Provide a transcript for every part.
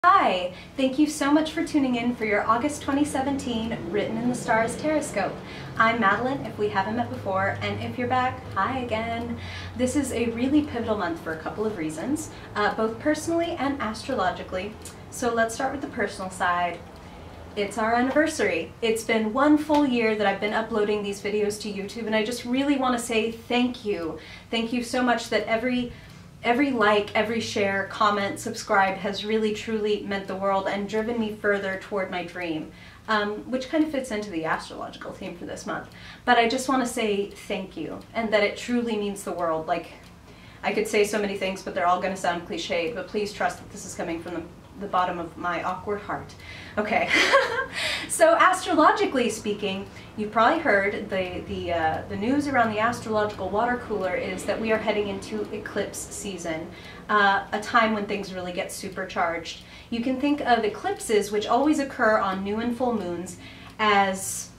Hi! Thank you so much for tuning in for your August 2017 Written in the Stars Horoscope. I'm Madeline, if we haven't met before, and if you're back, hi again. This is a really pivotal month for a couple of reasons, both personally and astrologically. So let's start with the personal side. It's our anniversary. It's been one full year that I've been uploading these videos to YouTube, and I just really want to say thank you. Thank you so much that every like, every share, comment, subscribe has really truly meant the world and driven me further toward my dream, which kind of fits into the astrological theme for this month. But I just want to say thank you, and that it truly means the world. Like, I could say so many things, but they're all going to sound cliched, but please trust that this is coming from the bottom of my awkward heart. Okay, so astrologically speaking, you've probably heard the news around the astrological water cooler is that we are heading into eclipse season, a time when things really get supercharged. You can think of eclipses, which always occur on new and full moons, as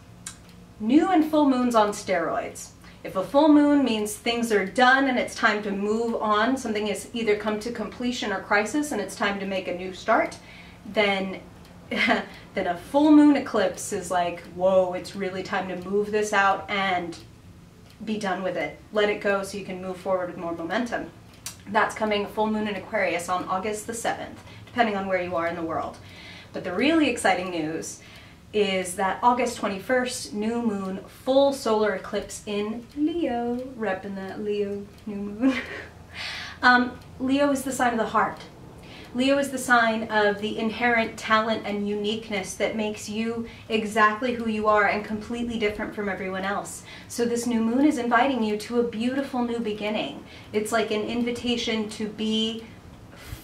new and full moons on steroids. If a full moon means things are done and it's time to move on, something has either come to completion or crisis and it's time to make a new start, then a full moon eclipse is like, whoa, it's really time to move this out and be done with it. Let it go so you can move forward with more momentum. That's coming full moon in Aquarius on August the 7th, depending on where you are in the world. But the really exciting news is that August 21st, new moon, full solar eclipse in Leo, repping that Leo new moon. Leo is the sign of the heart. Leo is the sign of the inherent talent and uniqueness that makes you exactly who you are and completely different from everyone else. So this new moon is inviting you to a beautiful new beginning. It's like an invitation to be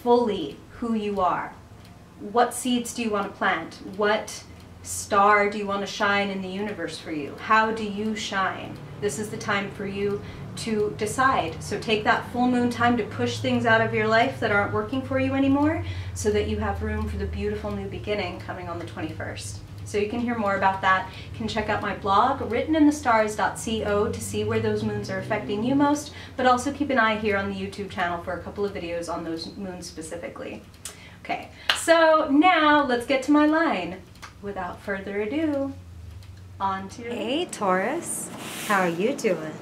fully who you are. What seeds do you want to plant? What star do you want to shine in the universe for you? How do you shine? This is the time for you to decide. So take that full moon time to push things out of your life that aren't working for you anymore so that you have room for the beautiful new beginning coming on the 21st. So you can hear more about that. You can check out my blog, writteninthestars.co, to see where those moons are affecting you most, but also keep an eye here on the YouTube channel for a couple of videos on those moons specifically. Okay, so now let's get to my line. Without further ado, on to... Hey Taurus, how are you doing?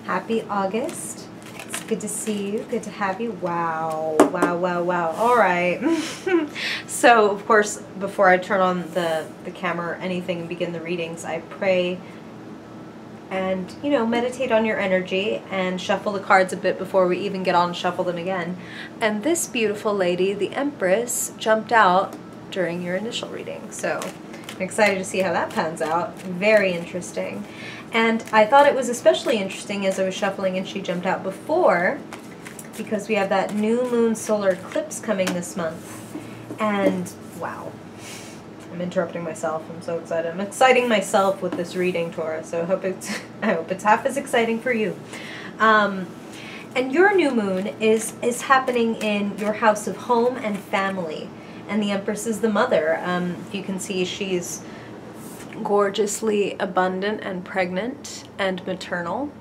Happy August. It's good to see you, good to have you. Wow, wow, wow, wow. All right. So, of course, before I turn on the camera or anything and begin the readings, I pray and, you know, meditate on your energy and shuffle the cards a bit before we even get on and shuffle them again. And this beautiful lady, the Empress, jumped out during your initial reading. So I'm excited to see how that pans out. Very interesting. And I thought it was especially interesting as I was shuffling and she jumped out before, because we have that new moon solar eclipse coming this month. And wow, I'm interrupting myself. I'm so excited. I'm exciting myself with this reading, Taurus. So I hope it's half as exciting for you. And your new moon is happening in your house of home and family. And the Empress is the mother. You can see she's gorgeously abundant and pregnant and maternal.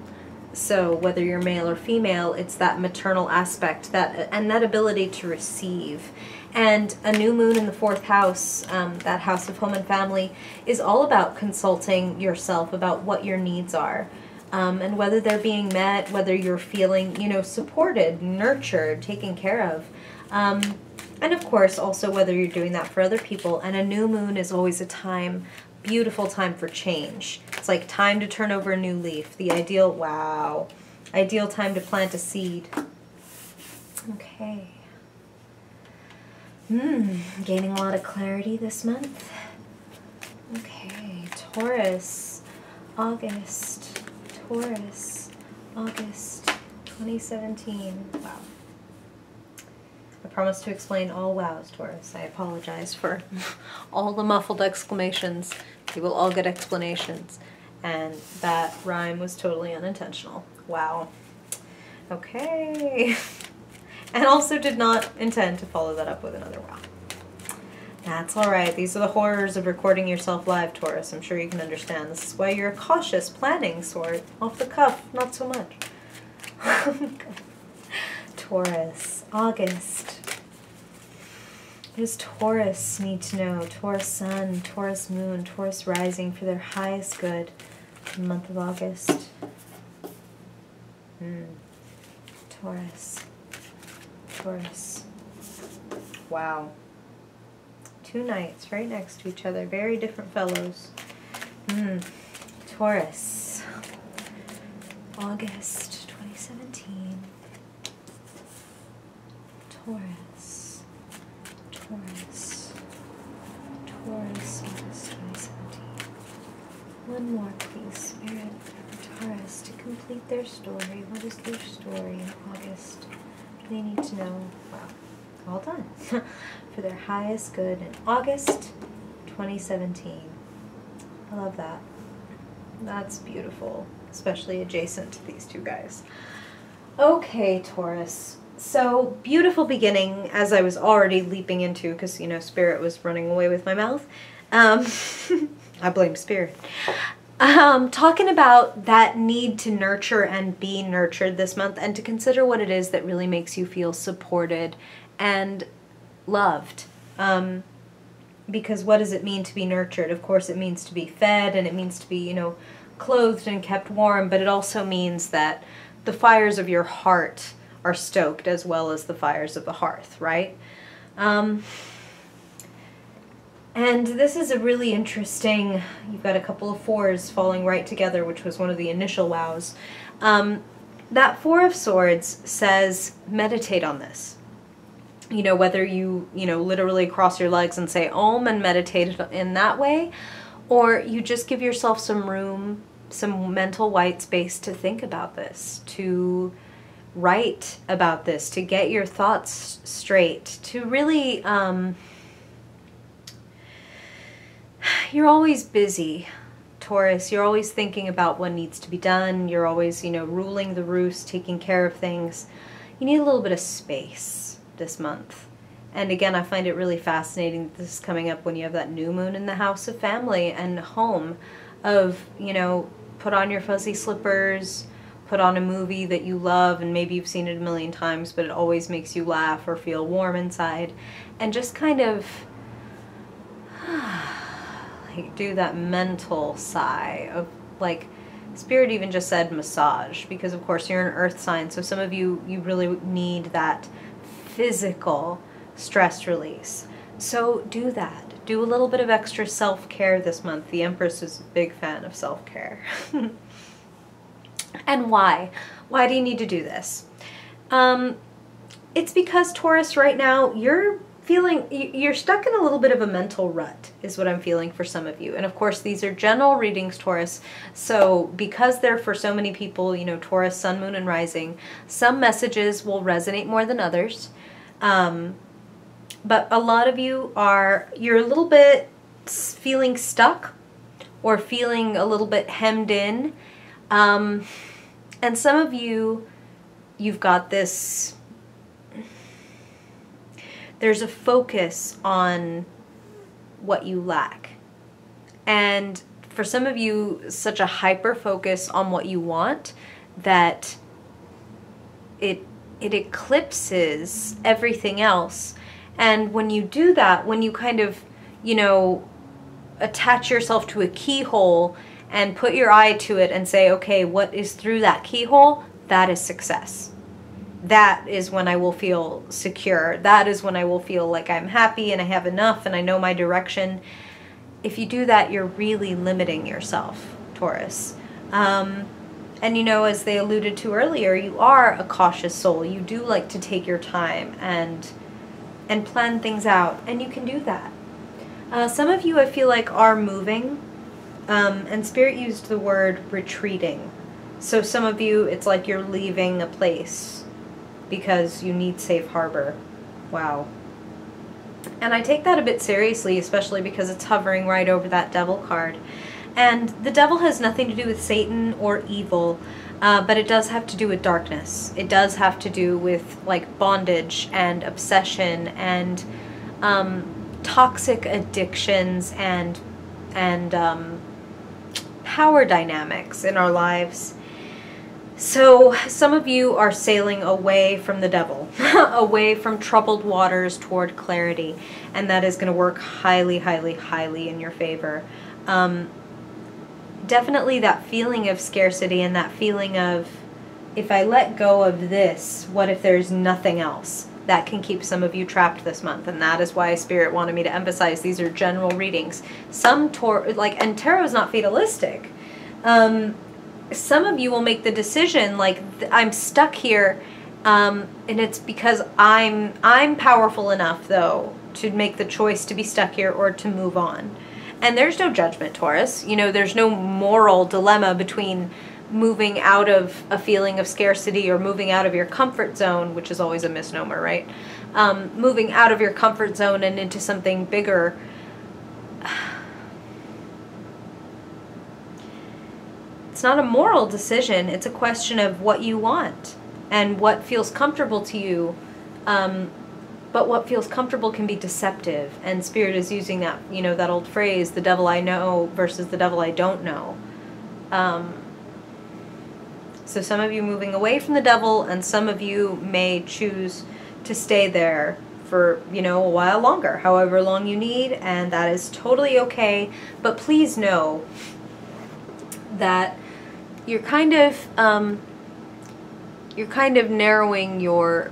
So whether you're male or female, it's that maternal aspect, and that ability to receive. And a new moon in the 4th house, that house of home and family, is all about consulting yourself about what your needs are. And whether they're being met, whether you're feeling, you know, supported, nurtured, taken care of. And of course, also whether you're doing that for other people. And a new moon is always a time, beautiful time for change. It's like time to turn over a new leaf. The ideal, wow, ideal time to plant a seed. Okay. Gaining a lot of clarity this month. Okay, Taurus, August, Taurus, August 2017. Wow. I promise to explain all wows, Taurus. I apologize for all the muffled exclamations. We will all get explanations. And that rhyme was totally unintentional. Wow. Okay. And also did not intend to follow that up with another wow. That's alright. These are the horrors of recording yourself live, Taurus. I'm sure you can understand. This is why you're a cautious, planning sort. Off the cuff, not so much. Taurus, August. What does Taurus need to know? Taurus sun, Taurus moon, Taurus rising for their highest good in the month of August. Taurus. Taurus. Wow. 2 knights right next to each other. Very different fellows. Taurus. August 2017. Taurus. Taurus. Taurus, August 2017. One more, please, Spirit, for Taurus to complete their story. What is their story in August? What do they need to know? Wow, all done. For their highest good in August 2017. I love that. That's beautiful, especially adjacent to these 2 guys. Okay, Taurus. So, beautiful beginning, as I was already leaping into, because, you know, Spirit was running away with my mouth. I blame Spirit. Talking about that need to nurture and be nurtured this month, and to consider what it is that really makes you feel supported and loved. Because what does it mean to be nurtured? Of course, it means to be fed, and it means to be, you know, clothed and kept warm, but it also means that the fires of your heart are stoked as well as the fires of the hearth, right? And this is a really interesting, you've got a couple of 4s falling right together, which was one of the initial wows. That 4 of Swords says, meditate on this. You know, whether you literally cross your legs and say Om and meditate in that way, or you just give yourself some room, some mental white space to think about this, to write about this, to get your thoughts straight, to really, you're always busy, Taurus. You're always thinking about what needs to be done. You're always, you know, ruling the roost, taking care of things. You need a little bit of space this month. And again, I find it really fascinating that this is coming up when you have that new moon in the house of family and home, of, you know, put on your fuzzy slippers, put on a movie that you love, and maybe you've seen it a million times, but it always makes you laugh or feel warm inside, and just kind of like do that mental sigh of, like, Spirit even just said massage, because of course you're an earth sign, so some of you really need that physical stress release. So do that. Do a little bit of extra self-care this month. The Empress is a big fan of self-care. And why? Why do you need to do this? It's because, Taurus, right now you're stuck in a little bit of a mental rut, is what I'm feeling for some of you. And of course, these are general readings, Taurus. So because they're for so many people, you know, Taurus, Sun, Moon, and Rising, some messages will resonate more than others. But a lot of you you're a little bit feeling stuck or feeling a little bit hemmed in. And some of you've got this, there's a focus on what you lack. And for some of you, such a hyper focus on what you want that it eclipses everything else. And when you do that, when you kind of, you know, attach yourself to a keyhole and put your eye to it and say, okay, what is through that keyhole? That is success. That is when I will feel secure. That is when I will feel like I'm happy and I have enough and I know my direction. If you do that, you're really limiting yourself, Taurus. And you know, as they alluded to earlier, you are a cautious soul. You do like to take your time and plan things out, and you can do that. Some of you, I feel like, are moving, and Spirit used the word retreating. So some of you, it's like you're leaving a place because you need safe harbor. Wow. And I take that a bit seriously, especially because it's hovering right over that Devil card. And the Devil has nothing to do with Satan or evil, but it does have to do with darkness. It does have to do with, like, bondage and obsession and toxic addictions and power dynamics in our lives. So some of you are sailing away from the devil, away from troubled waters toward clarity, and that is going to work highly, highly, highly in your favor. Definitely that feeling of scarcity and that feeling of, if I let go of this, what if there's nothing else? That can keep some of you trapped this month, and that is why Spirit wanted me to emphasize these are general readings. And tarot is not fatalistic. Some of you will make the decision, like, I'm stuck here, and it's because I'm powerful enough, though, to make the choice to be stuck here or to move on. And there's no judgment, Taurus. You know, there's no moral dilemma between moving out of a feeling of scarcity or moving out of your comfort zone, which is always a misnomer, right? Moving out of your comfort zone and into something bigger. It's not a moral decision. It's a question of what you want and what feels comfortable to you. But what feels comfortable can be deceptive. And Spirit is using that, you know, that old phrase, the devil I know versus the devil I don't know. So some of you moving away from the devil, and some of you may choose to stay there for, you know, a while longer, however long you need, and that is totally okay. But please know that you're kind of narrowing your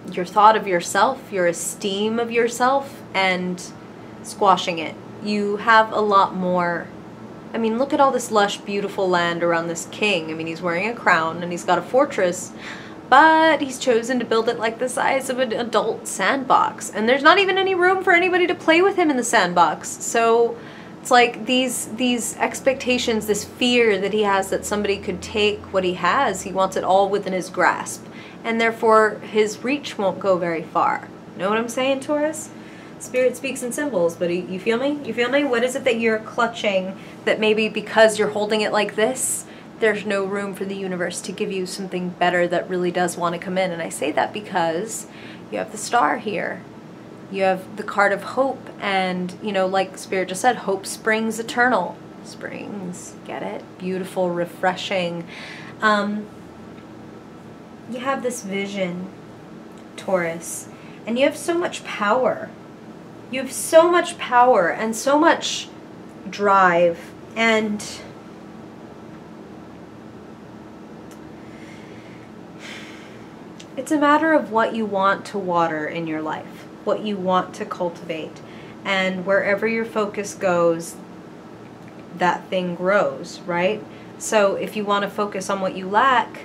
thought of yourself, your esteem of yourself, and squashing it. You have a lot more. I mean, look at all this lush, beautiful land around this king. I mean, he's wearing a crown and he's got a fortress, but he's chosen to build it like the size of an adult sandbox. And there's not even any room for anybody to play with him in the sandbox. So it's like these expectations, this fear that he has that somebody could take what he has. He wants it all within his grasp. And therefore, his reach won't go very far. Know what I'm saying, Taurus? Spirit speaks in symbols, but you feel me? You feel me? What is it that you're clutching that maybe because you're holding it like this, there's no room for the universe to give you something better that really does want to come in? And I say that because you have the star here. You have the card of hope, and, you know, like Spirit just said, hope springs eternal. Springs, get it? Beautiful, refreshing. You have this vision, Taurus, and you have so much power. You have so much power and so much drive, and it's a matter of what you want to water in your life, what you want to cultivate, and wherever your focus goes, that thing grows, right? So if you want to focus on what you lack,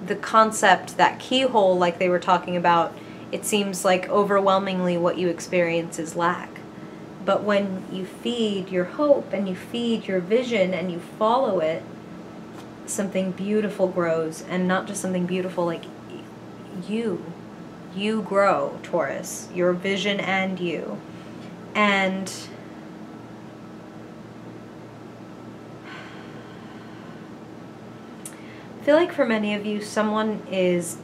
the concept, that keyhole like they were talking about, it seems like overwhelmingly what you experience is lack. But when you feed your hope and you feed your vision and you follow it, something beautiful grows. And not just something beautiful, like you grow, Taurus, your vision and you. And I feel like for many of you, someone is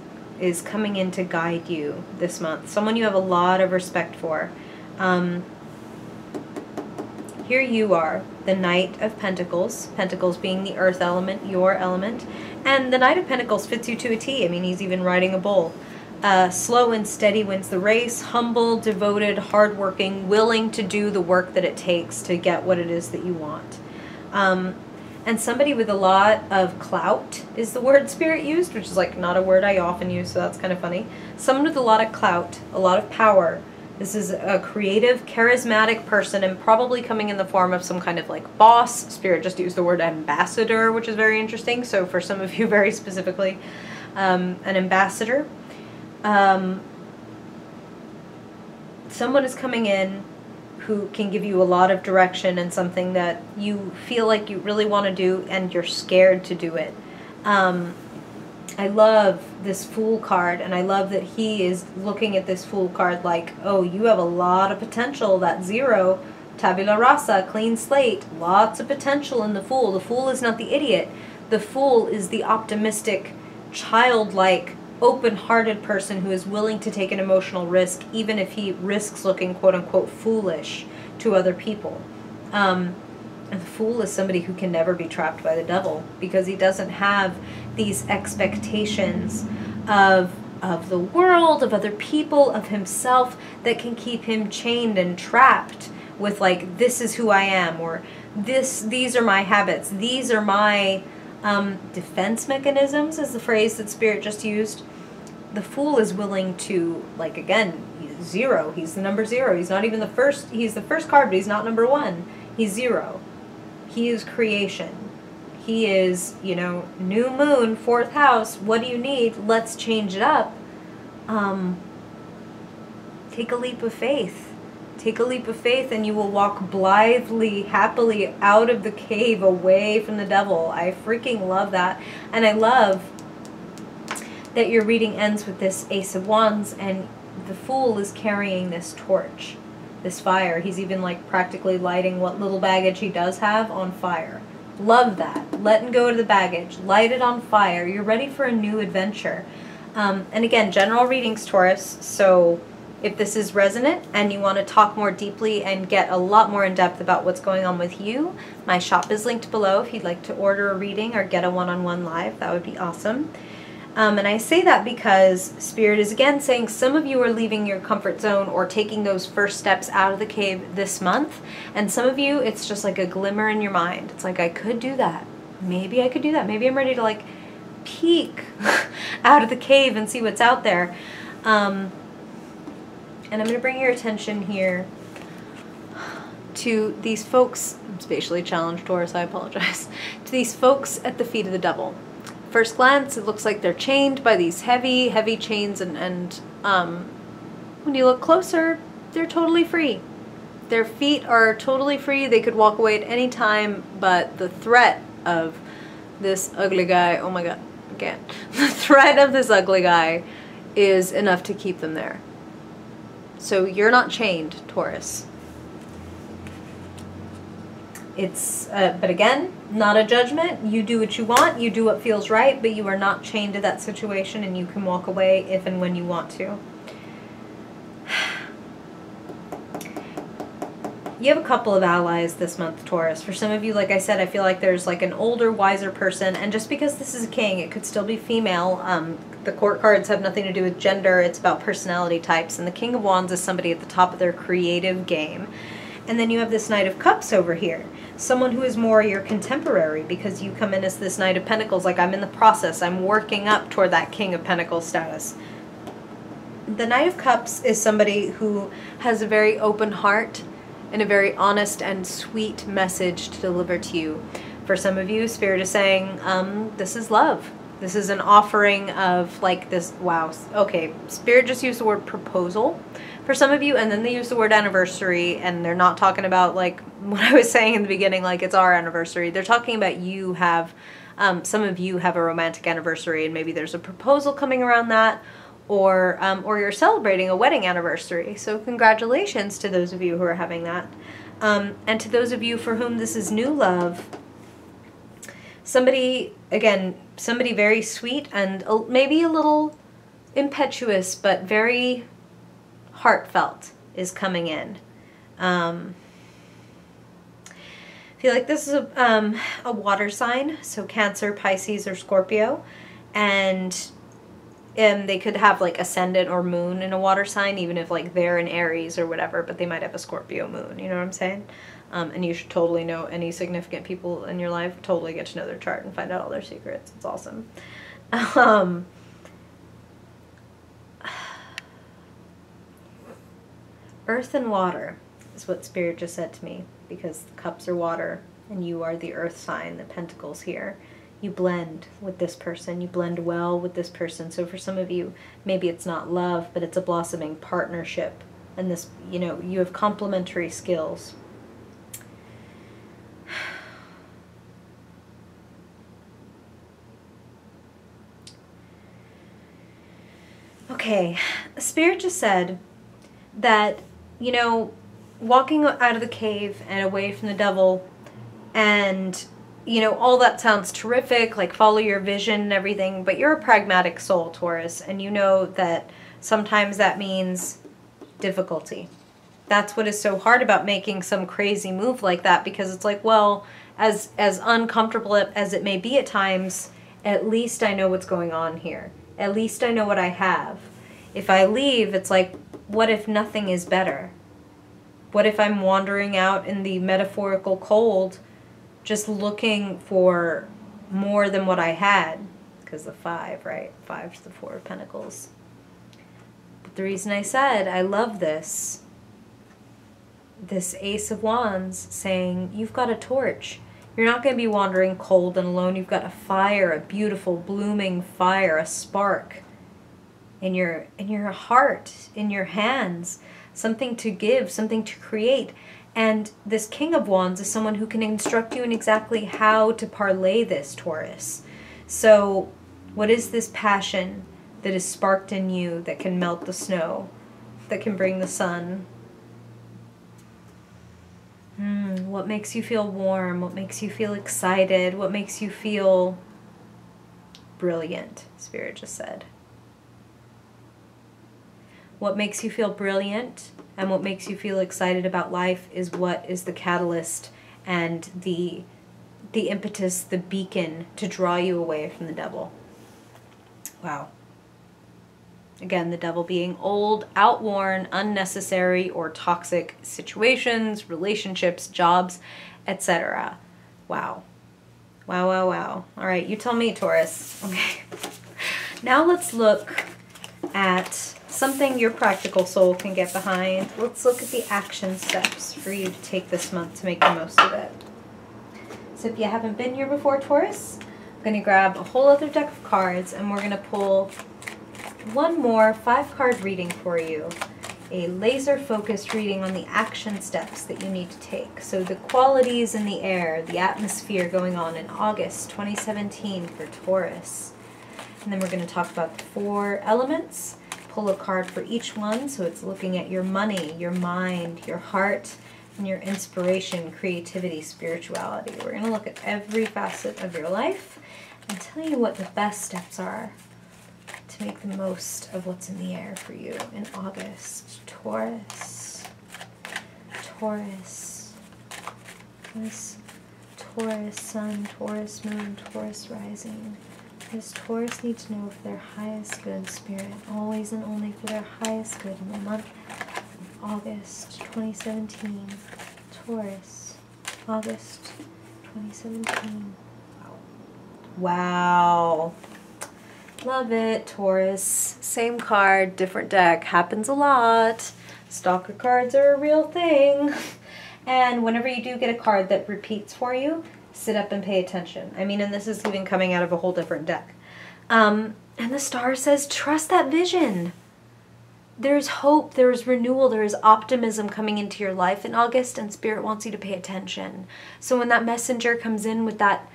coming in to guide you this month. Someone you have a lot of respect for. Here you are, the Knight of Pentacles. Pentacles being the earth element, your element. And the Knight of Pentacles fits you to a T. I mean, he's even riding a bull. Slow and steady wins the race. Humble, devoted, hardworking, willing to do the work that it takes to get what it is that you want. And somebody with a lot of clout is the word Spirit used, which is like not a word I often use, so that's kind of funny. Someone with a lot of clout, a lot of power. This is a creative, charismatic person, and probably coming in the form of some kind of like boss. Spirit just used the word ambassador, which is very interesting. So for some of you very specifically, an ambassador. Someone is coming in who can give you a lot of direction and something that you feel like you really want to do and you're scared to do it. I love this Fool card, and I love that he is looking at this Fool card like, oh, you have a lot of potential. That 0, tabula rasa, clean slate, lots of potential in the Fool. The Fool is not the idiot. The Fool is the optimistic, childlike, open-hearted person who is willing to take an emotional risk, even if he risks looking quote-unquote foolish to other people. And the Fool is somebody who can never be trapped by the devil, because he doesn't have these expectations of the world, of other people, of himself, that can keep him chained and trapped with, like, this is who I am, or these are my habits, these are my defense mechanisms, is the phrase that Spirit just used. The Fool is willing to, like, again, he's 0. He's the number 0. He's not even the first. He's the first card, but he's not number 1. He's 0. He is creation. He is, you know, new moon, 4th house. What do you need? Let's change it up. Take a leap of faith. Take a leap of faith, and you will walk blithely, happily out of the cave, away from the devil. I freaking love that. And I love that your reading ends with this Ace of Wands, and the Fool is carrying this torch, this fire. He's even, like, practically lighting what little baggage he does have on fire. Love that. Letting go of the baggage. Light it on fire. You're ready for a new adventure. And again, general readings, Taurus, so if this is resonant and you want to talk more deeply and get a lot more in depth about what's going on with you, my shop is linked below if you'd like to order a reading or get a one-on-one live. That would be awesome. And I say that because Spirit is again saying some of you are leaving your comfort zone or taking those first steps out of the cave this month. And some of you, it's just like a glimmer in your mind. It's like, I could do that. Maybe I could do that. Maybe I'm ready to, like, peek out of the cave and see what's out there. And I'm going to bring your attention here to these folks, I'm spatially challenged, Taurus, I apologize, to these folks at the feet of the devil. First glance, it looks like they're chained by these heavy, heavy chains, and when you look closer, they're totally free. Their feet are totally free. They could walk away at any time, but the threat of this ugly guy, oh my god, again, the threat of this ugly guy is enough to keep them there. So you're not chained, Taurus. It's, but again, not a judgment. You do what you want, you do what feels right, but you are not chained to that situation, and you can walk away if and when you want to. You have a couple of allies this month, Taurus. For some of you, like I said, I feel like there's like an older, wiser person, and just because this is a king, it could still be female. The court cards have nothing to do with gender, it's about personality types, and the King of Wands is somebody at the top of their creative game. And then you have this Knight of Cups over here. Someone who is more your contemporary, because you come in as this Knight of Pentacles, like, I'm in the process, I'm working up toward that King of Pentacles status. The Knight of Cups is somebody who has a very open heart and a very honest and sweet message to deliver to you. For some of you, Spirit is saying, this is love. This is an offering of, like, this, wow, okay, Spirit just used the word proposal for some of you, and then they use the word anniversary, and they're not talking about, like, what I was saying in the beginning, like, it's our anniversary. They're talking about you have, some of you have a romantic anniversary, and maybe there's a proposal coming around that, or you're celebrating a wedding anniversary. So congratulations to those of you who are having that. And to those of you for whom this is new love, somebody, again, somebody very sweet and maybe a little impetuous, but very heartfelt is coming in. I feel like this is a water sign, so Cancer, Pisces, or Scorpio, and they could have, like, ascendant or moon in a water sign, even if, like, they're in Aries or whatever, but they might have a Scorpio moon, you know what I'm saying? And you should totally know any significant people in your life, totally get to know their chart and find out all their secrets. It's awesome. Earth and water is what Spirit just said to me, because the cups are water and you are the earth sign, the pentacles here. You blend with this person, you blend well with this person. So for some of you, maybe it's not love, but it's a blossoming partnership. And this, you know, you have complementary skills. Okay, Spirit just said that, you know, walking out of the cave and away from the devil, and, you know, all that sounds terrific, like follow your vision and everything, but you're a pragmatic soul, Taurus, and you know that sometimes that means difficulty. That's what is so hard about making some crazy move like that, because it's like, well, as uncomfortable as it may be at times, at least I know what's going on here. At least I know what I have. If I leave, it's like, what if nothing is better? What if I'm wandering out in the metaphorical cold, just looking for more than what I had? Because the 5, right? 5's the 4 of Pentacles. But the reason I said I love this Ace of Wands saying, you've got a torch. You're not going to be wandering cold and alone. You've got a fire, a beautiful blooming fire, a spark in your heart, in your hands, something to give, something to create. And this King of Wands is someone who can instruct you in exactly how to parlay this, Taurus. So what is this passion that is sparked in you that can melt the snow, that can bring the sun? What makes you feel warm? What makes you feel excited? What makes you feel brilliant? Spirit just said. What makes you feel brilliant and what makes you feel excited about life is what is the catalyst and the impetus, the beacon to draw you away from the devil. Wow. Again, the devil being old, outworn, unnecessary, or toxic situations, relationships, jobs, etc. Wow. Wow, wow, wow. All right, you tell me, Taurus. Okay. Now let's look at something your practical soul can get behind. Let's look at the action steps for you to take this month to make the most of it. So if you haven't been here before, Taurus, I'm going to grab a whole other deck of cards and we're going to pull one more 5-card reading for you. A laser-focused reading on the action steps that you need to take. So the qualities in the air, the atmosphere going on in August 2017 for Taurus. And then we're going to talk about the 4 elements. Pull a card for each one, so it's looking at your money, your mind, your heart, and your inspiration, creativity, spirituality. We're going to look at every facet of your life and tell you what the best steps are to make the most of what's in the air for you in August. Taurus. Taurus. This Taurus sun, Taurus moon, Taurus rising. Does Taurus need to know for their highest good, Spirit, always and only for their highest good in the month of August 2017. Taurus, August 2017. Wow. Love it, Taurus. Same card, different deck. Happens a lot. Stalker cards are a real thing. And whenever you do get a card that repeats for you, sit up and pay attention. I mean, and this is even coming out of a whole different deck. And the star says, trust that vision. There's hope, there's renewal, there's optimism coming into your life in August, and Spirit wants you to pay attention. So when that messenger comes in with that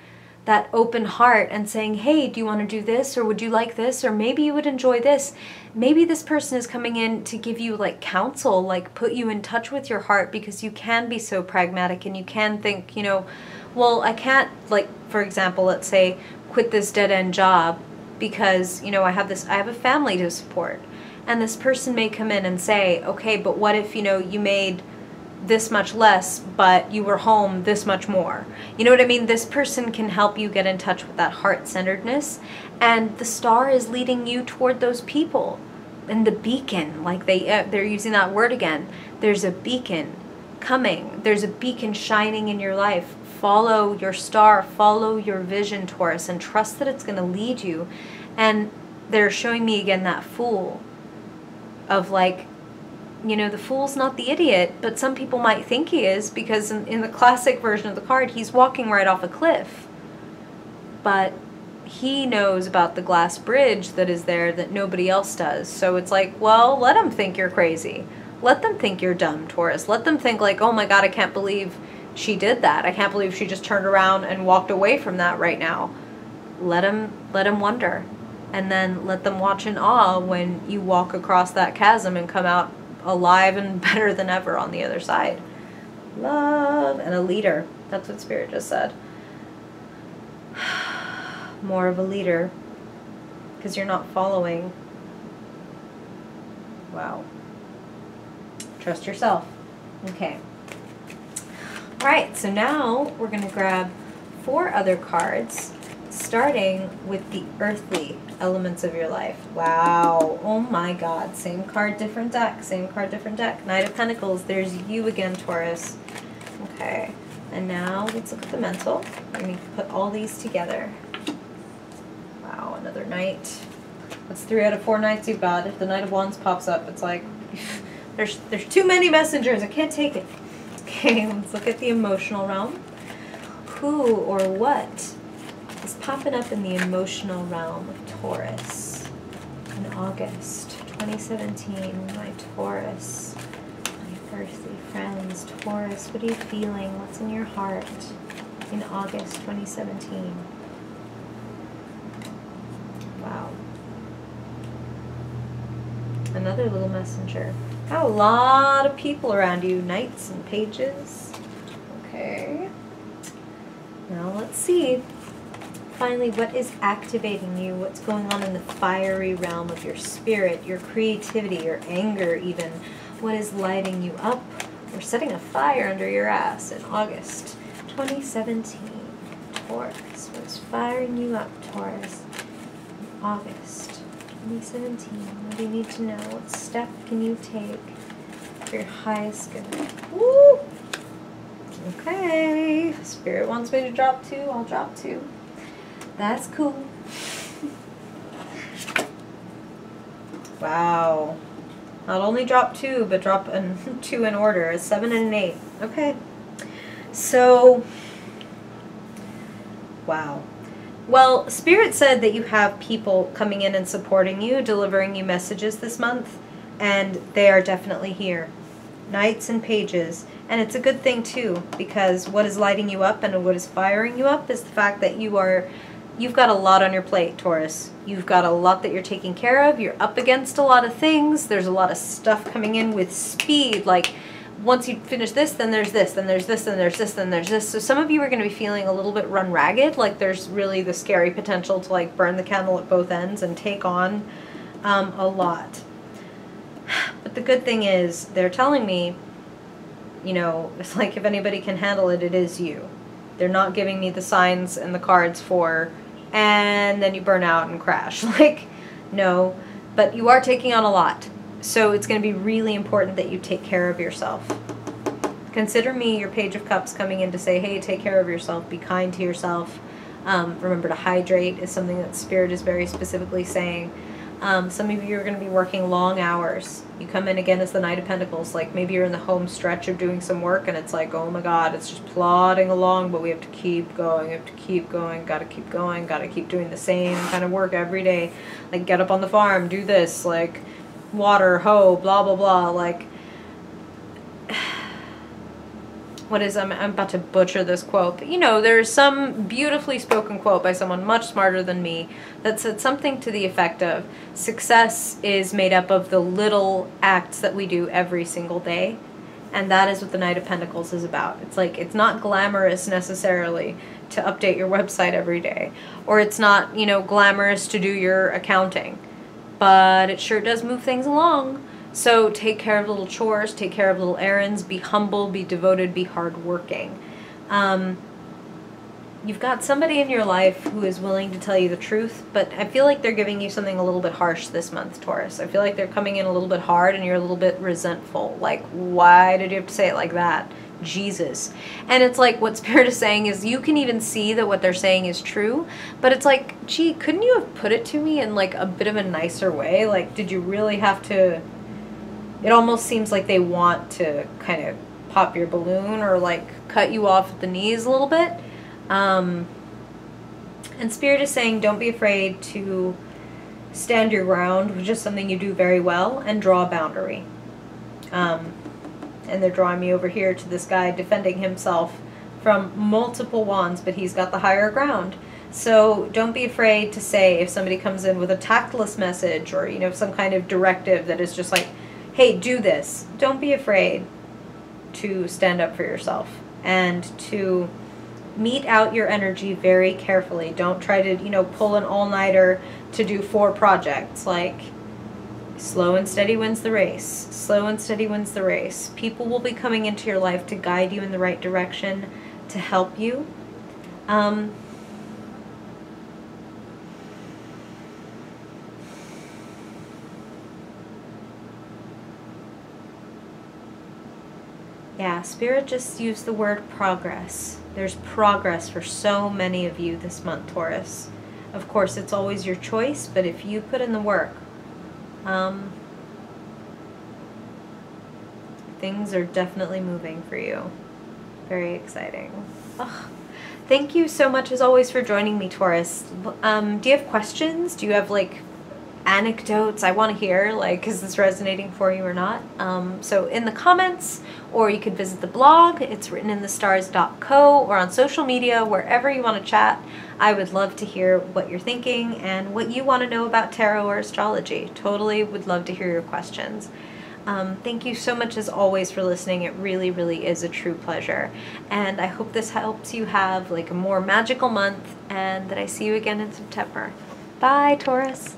open heart and saying, hey, do you want to do this? Or would you like this? Or maybe you would enjoy this. Maybe this person is coming in to give you like counsel, like put you in touch with your heart, because you can be so pragmatic and you can think, you know, well, I can't, like, for example, let's say, quit this dead-end job because, you know, I have a family to support. And this person may come in and say, okay, but what if, you know, you made this much less, but you were home this much more? You know what I mean? This person can help you get in touch with that heart-centeredness. And the star is leading you toward those people. And the beacon, like they're using that word again. There's a beacon coming. There's a beacon shining in your life. Follow your star, follow your vision, Taurus, and trust that it's going to lead you. And they're showing me again that fool of like, you know, the fool's not the idiot, but some people might think he is, because in the classic version of the card, he's walking right off a cliff. But he knows about the glass bridge that is there that nobody else does. So it's like, well, let them think you're crazy. Let them think you're dumb, Taurus. Let them think like, oh my God, I can't believe she did that. I can't believe she just turned around and walked away from that right now. Let them wonder. And then let them watch in awe when you walk across that chasm and come out alive and better than ever on the other side. Love and a leader. That's what Spirit just said. More of a leader, because you're not following. Wow. Trust yourself. Okay. All right, so now we're going to grab 4 other cards, starting with the earthly elements of your life. Wow. Oh my God. Same card, different deck. Same card, different deck. Knight of Pentacles. There's you again, Taurus. Okay. And now let's look at the mental. We're going to put all these together. Wow, another knight. That's 3 out of 4 knights you've got. If the Knight of Wands pops up, it's like, there's too many messengers. I can't take it. Okay, let's look at the emotional realm. Who or what is popping up in the emotional realm of Taurus in August 2017? My Taurus, my earthly friends. Taurus, what are you feeling? What's in your heart in August 2017? Wow. Another little messenger. Got a lot of people around you, knights and pages. Okay. Now let's see. Finally, what is activating you? What's going on in the fiery realm of your spirit, your creativity, your anger even? What is lighting you up or setting a fire under your ass in August 2017? Taurus, what's firing you up, Taurus? In August 2017. What do you need to know? What step can you take for your highest good? Woo! Okay. Spirit wants me to drop 2. I'll drop 2. That's cool. Wow. Not only drop 2, but drop 2 in order. A 7 and an 8. Okay. So, wow. Well, Spirit said that you have people coming in and supporting you, delivering you messages this month, and they are definitely here. Knights and pages. And it's a good thing, too, because what is lighting you up and what is firing you up is the fact that you've got a lot on your plate, Taurus. You've got a lot that you're taking care of. You're up against a lot of things. There's a lot of stuff coming in with speed, like, once you finish this, then there's this, then there's this, then there's this, then there's this. So some of you are going to be feeling a little bit run ragged, like there's really the scary potential to like burn the candle at both ends and take on a lot. But the good thing is they're telling me, you know, it's like if anybody can handle it, it is you. They're not giving me the signs and the cards for, and then you burn out and crash. Like, no, but you are taking on a lot. So it's going to be really important that you take care of yourself. Consider me your Page of Cups coming in to say, hey, take care of yourself. Be kind to yourself. Remember to hydrate is something that Spirit is very specifically saying. Some of you are going to be working long hours. You come in again as the Knight of Pentacles. Like maybe you're in the home stretch of doing some work and it's like, oh my God, it's just plodding along, but we have to keep going. We have to keep going. Got to keep going. Got to keep doing the same kind of work every day. Like get up on the farm, do this, like water, hoe, blah, blah, blah. Like, what is, I'm about to butcher this quote, but you know, there's some beautifully spoken quote by someone much smarter than me that said something to the effect of, success is made up of the little acts that we do every single day. And that is what the Knight of Pentacles is about. It's like, it's not glamorous necessarily to update your website every day, or it's not, you know, glamorous to do your accounting, but it sure does move things along. So take care of little chores, take care of little errands, be humble, be devoted, be hardworking. You've got somebody in your life who is willing to tell you the truth, but I feel like they're giving you something a little bit harsh this month, Taurus. I feel like they're coming in a little bit hard and you're a little bit resentful. Like, why did you have to say it like that? Jesus. And it's like what Spirit is saying is you can even see that what they're saying is true, but it's like, gee, couldn't you have put it to me in like a bit of a nicer way? Like, did you really have to... It almost seems like they want to kind of pop your balloon or like cut you off at the knees a little bit. And Spirit is saying don't be afraid to stand your ground, which is something you do very well, and draw a boundary. And they're drawing me over here to this guy defending himself from multiple wands, but he's got the higher ground. So don't be afraid to say if somebody comes in with a tactless message or, you know, some kind of directive that is just like, hey, do this. Don't be afraid to stand up for yourself and to mete out your energy very carefully. Don't try to, you know, pull an all-nighter to do 4 projects. Like, Slow and steady wins the race. Slow and steady wins the race. People will be coming into your life to guide you in the right direction, to help you. Yeah, Spirit just used the word progress. There's progress for so many of you this month, Taurus. Of course, it's always your choice, but if you put in the work, things are definitely moving for you. Very exciting. Ugh. Thank you so much, as always, for joining me, Taurus. Do you have questions? Do you have, like, anecdotes? I want to hear, like, is this resonating for you or not? So in the comments, or you could visit the blog. It's writteninthestars.co, or on social media, wherever you want to chat. I would love to hear what you're thinking and what you want to know about tarot or astrology. Totally would love to hear your questions. Thank you so much, as always, for listening. It really, really is a true pleasure. And I hope this helps you have, like, a more magical month, and that I see you again in September. Bye, Taurus.